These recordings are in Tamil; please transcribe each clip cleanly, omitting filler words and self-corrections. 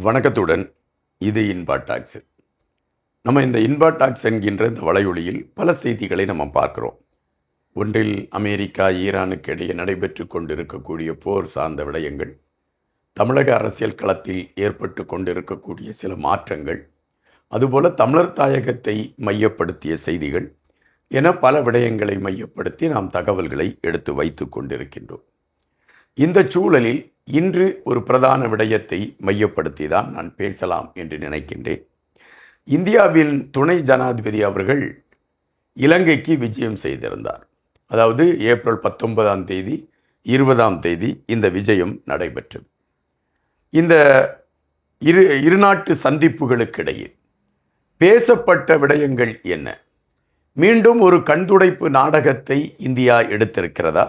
வணக்கத்துடன் இது இன்பா டாக்ஸ். நம்ம இந்த இன்பா டாக்ஸ் என்கின்ற இந்த வலையொலியில் பல செய்திகளை நம்ம பார்க்குறோம். ஒன்றில் அமெரிக்கா ஈரானுக்கு இடையே நடைபெற்று கொண்டிருக்கக்கூடிய போர் சார்ந்த விடயங்கள், தமிழக அரசியல் களத்தில் ஏற்பட்டு கொண்டிருக்கக்கூடிய சில மாற்றங்கள், அதுபோல் தமிழர் தாயகத்தை மையப்படுத்திய செய்திகள் என பல விடயங்களை மையப்படுத்தி நாம் தகவல்களை எடுத்து வைத்து கொண்டிருக்கின்றோம். இந்த சூழலில் இன்று ஒரு பிரதான விடயத்தை மையப்படுத்தி தான் நான் பேசலாம் என்று நினைக்கின்றேன். இந்தியாவின் துணை ஜனாதிபதி அவர்கள் இலங்கைக்கு விஜயம் செய்திருந்தார். அதாவது ஏப்ரல் 19ஆம் தேதி 20ஆம் தேதி இந்த விஜயம் நடைபெற்றது. இந்த இரு நாட்டு சந்திப்புகளுக்கிடையே பேசப்பட்ட விடயங்கள் என்ன? மீண்டும் ஒரு கண்துடைப்பு நாடகத்தை இந்தியா எடுத்திருக்கிறதா,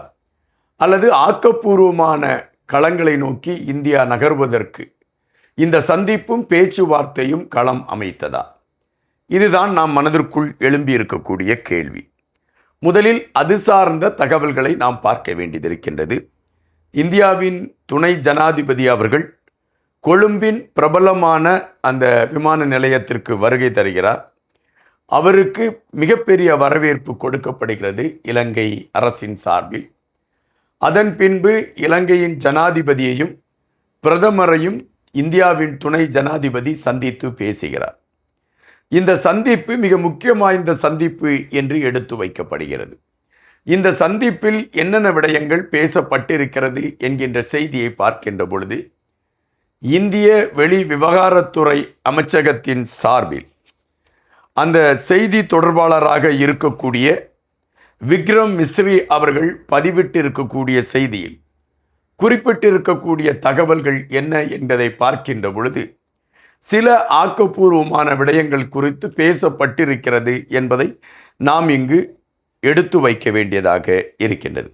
அல்லது ஆக்கப்பூர்வமான களங்களை நோக்கி இந்தியா நகர்வதற்கு இந்த சந்திப்பும் பேச்சுவார்த்தையும் களம் அமைத்ததா? இதுதான் நாம் மனதிற்குள் எழும்பி இருக்கக்கூடிய கேள்வி. முதலில் அது சார்ந்த தகவல்களை நாம் பார்க்க வேண்டியதிருக்கின்றது. இந்தியாவின் துணை ஜனாதிபதி அவர்கள் கொழும்பின் பிரபலமான அந்த விமான நிலையத்திற்கு வருகை தருகிறார். அவருக்கு மிகப்பெரிய வரவேற்பு கொடுக்கப்படுகிறது இலங்கை அரசின் சார்பில். அதன் பின்பு இலங்கையின் ஜனாதிபதியையும் பிரதமரையும் இந்தியாவின் துணை ஜனாதிபதி சந்தித்து பேசுகிறார். இந்த சந்திப்பு மிக முக்கியம் வாய்ந்த சந்திப்பு என்று எடுத்து வைக்கப்படுகிறது. இந்த சந்திப்பில் என்னென்ன விடயங்கள் பேசப்பட்டிருக்கிறது என்கின்ற செய்தியை பார்க்கின்ற பொழுது, இந்திய வெளி விவகாரத்துறை அமைச்சகத்தின் சார்பில் அந்த செய்தி தொடர்பாளராக இருக்கக்கூடிய விக்ரம் மிஸ்ரி அவர்கள் பதிவிட்டிருக்கக்கூடிய செய்தியில் குறிப்பிட்டிருக்கக்கூடிய தகவல்கள் என்ன என்பதை பார்க்கின்ற பொழுது, சில ஆக்கப்பூர்வமான விடயங்கள் குறித்து பேசப்பட்டிருக்கிறது என்பதை நாம் இங்கு எடுத்து வைக்க வேண்டியதாக இருக்கின்றது.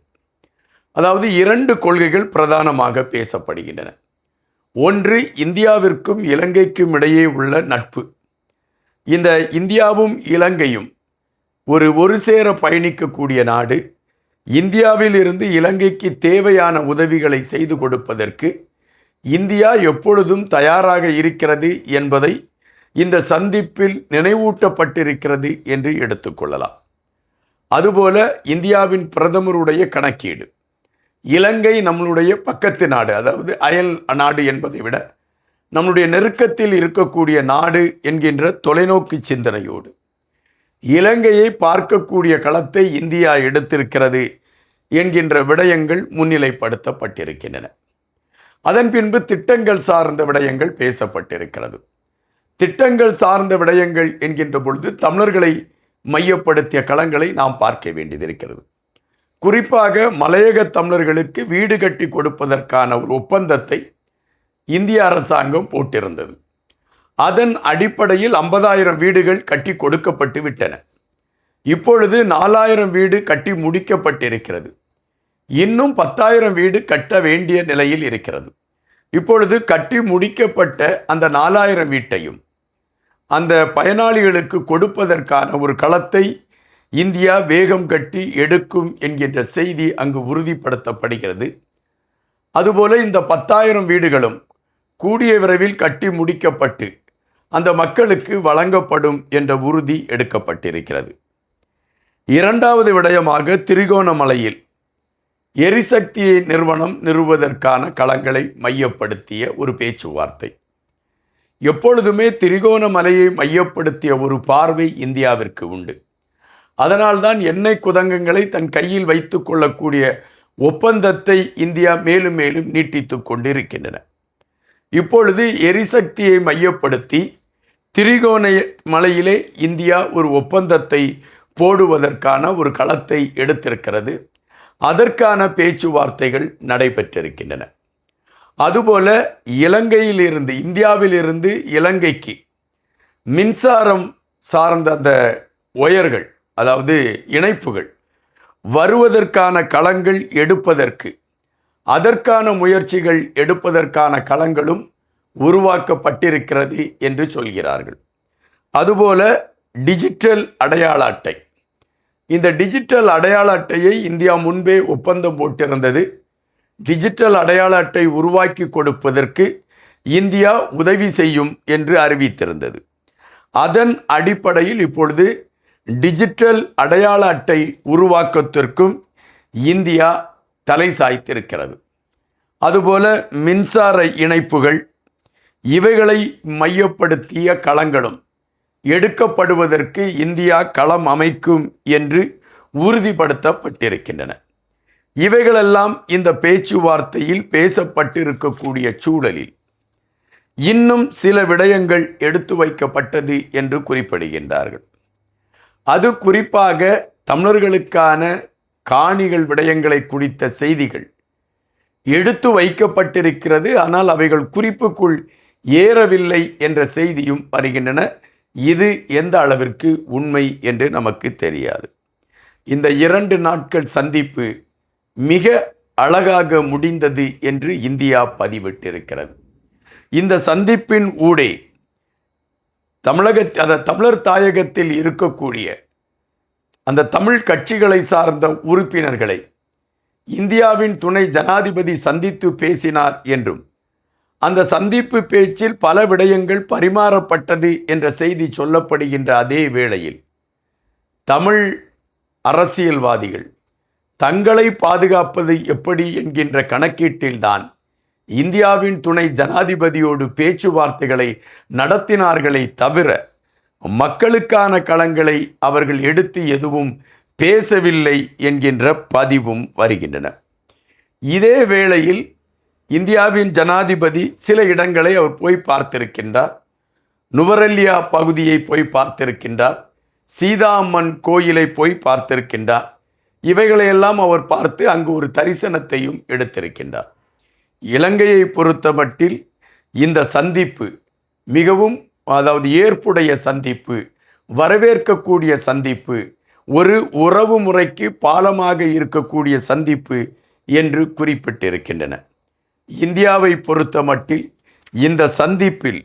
அதாவது 2 கொள்கைகள் பிரதானமாக பேசப்படுகின்றன. ஒன்று, இந்தியாவிற்கும் இலங்கைக்கும் இடையே உள்ள நட்பு. இந்த இந்தியாவும் இலங்கையும் ஒரு சேர பயணிக்கக்கூடிய நாடு. இந்தியாவில் இருந்து இலங்கைக்கு தேவையான உதவிகளை செய்து கொடுப்பதற்கு இந்தியா எப்பொழுதும் தயாராக இருக்கிறது என்பதை இந்த சந்திப்பில் நினைவூட்டப்பட்டிருக்கிறது என்று எடுத்துக்கொள்ளலாம். அதுபோல இந்தியாவின் பிரதமருடைய கணக்கீடு, இலங்கை நம்மளுடைய பக்கத்து நாடு, அதாவது அயல் நாடு என்பதை விட நம்முடைய நெருக்கத்தில் இருக்கக்கூடிய நாடு என்கின்ற தொலைநோக்கு சிந்தனையோடு இலங்கையை பார்க்கக்கூடிய களத்தை இந்தியா எடுத்திருக்கிறது என்கின்ற விடயங்கள் முன்னிலைப்படுத்தப்பட்டிருக்கின்றன. அதன் பின்பு திட்டங்கள் சார்ந்த விடயங்கள் பேசப்பட்டிருக்கிறது. திட்டங்கள் சார்ந்த விடயங்கள் என்கின்ற பொழுது தமிழர்களை மையப்படுத்திய களங்களை நாம் பார்க்க வேண்டியதிருக்கிறது. குறிப்பாக மலையக தமிழர்களுக்கு வீடு கட்டி கொடுப்பதற்கான ஒரு ஒப்பந்தத்தை இந்திய அரசாங்கம் போட்டிருந்தது. அதன் அடிப்படையில் 50,000 வீடுகள் கட்டி கொடுக்கப்பட்டு விட்டன. இப்பொழுது 4,000 வீடு கட்டி முடிக்கப்பட்டிருக்கிறது. இன்னும் 10,000 வீடு கட்ட வேண்டிய நிலையில் இருக்கிறது. இப்பொழுது கட்டி முடிக்கப்பட்ட அந்த 4,000 வீட்டையும் அந்த பயனாளிகளுக்கு கொடுப்பதற்கான ஒரு களத்தை இந்தியா வேகம் கட்டி எடுக்கும் என்கின்ற செய்தி அங்கு உறுதிப்படுத்தப்படுகிறது. அதுபோல இந்த 10,000 வீடுகளும் கூடிய விரைவில் கட்டி முடிக்கப்பட்டு அந்த மக்களுக்கு வழங்கப்படும் என்ற உறுதி எடுக்கப்பட்டிருக்கிறது. 2வது விடயமாக, திரிகோணமலையில் எரிசக்தி நிறுவனம் நிறுவுவதற்கான களங்களை மையப்படுத்திய ஒரு பேச்சுவார்த்தை. எப்பொழுதுமே திரிகோணமலையை மையப்படுத்திய ஒரு பார்வை இந்தியாவிற்கு உண்டு. அதனால்தான் எண்ணெய் குதங்கங்களை தன் கையில் வைத்து கொள்ளக்கூடிய ஒப்பந்தத்தை இந்தியா மேலும் மேலும் நீட்டித்து கொண்டிருக்கின்றன. இப்பொழுது எரிசக்தியை மையப்படுத்தி திரிகோணமலையிலே இந்தியா ஒரு ஒப்பந்தத்தை போடுவதற்கான ஒரு களத்தை எடுத்திருக்கிறது. அதற்கான பேச்சுவார்த்தைகள் நடைபெற்றிருக்கின்றன. அதுபோல இலங்கையிலிருந்து, இந்தியாவிலிருந்து இலங்கைக்கு மின்சாரம் சார்ந்த அந்த ஒயர்கள், அதாவது இணைப்புகள் வருவதற்கான களங்கள் எடுப்பதற்கு, அதற்கான முயற்சிகள் எடுப்பதற்கான களங்களும் உருவாக்கப்பட்டிருக்கிறது என்று சொல்கிறார்கள். அதுபோல டிஜிட்டல் அடையாள அட்டை, இந்த டிஜிட்டல் அடையாள அட்டையை இந்தியா முன்பே ஒப்பந்தம் போட்டிருந்தது. டிஜிட்டல் அடையாள அட்டை உருவாக்கி கொடுப்பதற்கு இந்தியா உதவி செய்யும் என்று அறிவித்திருந்தது. அதன் அடிப்படையில் இப்பொழுது டிஜிட்டல் அடையாள அட்டை உருவாக்கத்திற்கும் இந்தியா தலை சாய்த்திருக்கிறது. அதுபோல மின்சார இணைப்புகள் இவைகளை மையப்படுத்திய களங்களும் எடுக்கப்படுவதற்கு இந்தியா களம் அமைக்கும் என்று உறுதிப்படுத்தப்பட்டிருக்கின்றன. இவைகளெல்லாம் இந்த பேச்சுவார்த்தையில் பேசப்பட்டிருக்கக்கூடிய சூழலில் இன்னும் சில விடயங்கள் எடுத்து வைக்கப்பட்டது என்று குறிப்பிடுகின்றார்கள். அது குறிப்பாக தமிழர்களுக்கான காணிகள் விடயங்களை குறித்த செய்திகள் எடுத்து வைக்கப்பட்டிருக்கிறது. ஆனால் அவைகள் குறிப்புக்குள் ஏறவில்லை என்ற செய்தியும் வருகின்றன. இது எந்த அளவிற்கு உண்மை என்று நமக்கு தெரியாது. இந்த 2 நாட்கள் சந்திப்பு மிக அழகாக முடிந்தது என்று இந்தியா பதிவிட்டிருக்கிறது. இந்த சந்திப்பின் ஊடே தமிழர் தாயகத்தில் இருக்கக்கூடிய அந்த தமிழ் கட்சிகளை சார்ந்த உறுப்பினர்களை இந்தியாவின் துணை ஜனாதிபதி சந்தித்து பேசினார் என்றும் அந்த சந்திப்பு பேச்சில் பல விடயங்கள் பரிமாறப்பட்டது என்ற செய்தி சொல்லப்படுகின்ற அதே வேளையில் தமிழ் அரசியல்வாதிகள் தங்களை பாதுகாப்பது எப்படி என்கின்ற கணக்கீட்டில்தான் இந்தியாவின் துணை ஜனாதிபதியோடு பேச்சுவார்த்தைகளை நடத்தினார்களே தவிர மக்களுக்கான களங்களை அவர்கள் எடுத்து எதுவும் பேசவில்லை என்கின்ற பதிவும் வருகின்றன. இதே வேளையில் இந்தியாவின் ஜனாதிபதி சில இடங்களை அவர் போய் பார்த்திருக்கின்றார். நுவரெலியா பகுதியை போய் பார்த்திருக்கின்றார். சீதா அம்மன் கோயிலை போய் பார்த்திருக்கின்றார். இவைகளையெல்லாம் அவர் பார்த்து அங்கு ஒரு தரிசனத்தையும் எடுத்திருக்கின்றார். இலங்கையை பொறுத்தமட்டில் இந்த சந்திப்பு மிகவும் ஏற்புடைய சந்திப்பு, வரவேற்கக்கூடிய சந்திப்பு, ஒரு உறவு முறைக்கு பாலமாக இருக்கக்கூடிய சந்திப்பு என்று குறிப்பிட்டிருக்கின்றன. இந்தியாவை பொறுத்தமட்டில் இந்த சந்திப்பில்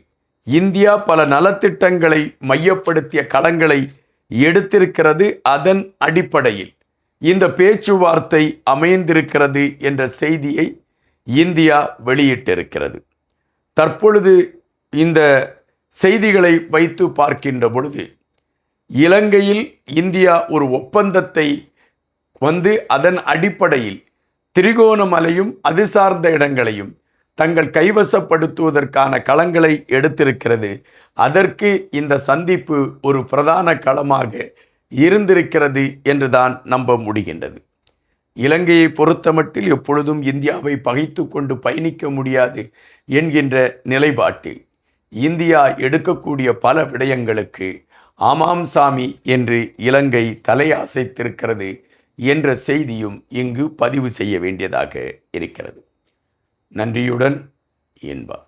இந்தியா பல நலத்திட்டங்களை மையப்படுத்திய களங்களை எடுத்திருக்கிறது. அதன் அடிப்படையில் இந்த பேச்சுவார்த்தை அமைந்திருக்கிறது என்ற செய்தியை இந்தியா வெளியிட்டிருக்கிறது. தற்பொழுது இந்த செய்திகளை வைத்து பார்க்கின்ற பொழுது இலங்கையில் இந்தியா ஒரு ஒப்பந்தத்தை அதன் அடிப்படையில் திரிகோணமலையும் அது சார்ந்த இடங்களையும் தங்கள் கைவசப்படுத்துவதற்கான களங்களை எடுத்திருக்கிறது. அதற்கு இந்த சந்திப்பு ஒரு பிரதான களமாக இருந்திருக்கிறது என்றுதான் நம்ப முடிகின்றது. இலங்கையை பொறுத்தமட்டில் எப்பொழுதும் இந்தியாவை பகைத்து கொண்டு பயணிக்க முடியாது என்கின்ற நிலைப்பாட்டில் இந்தியா எடுக்கக்கூடிய பல விடயங்களுக்கு ஆமாம் சாமி என்று இலங்கை தலையசைத்திருக்கிறது என்ற செய்தியும் இங்கு பதிவு செய்ய வேண்டியதாக இருக்கிறது. நன்றியுடன் இன்பா.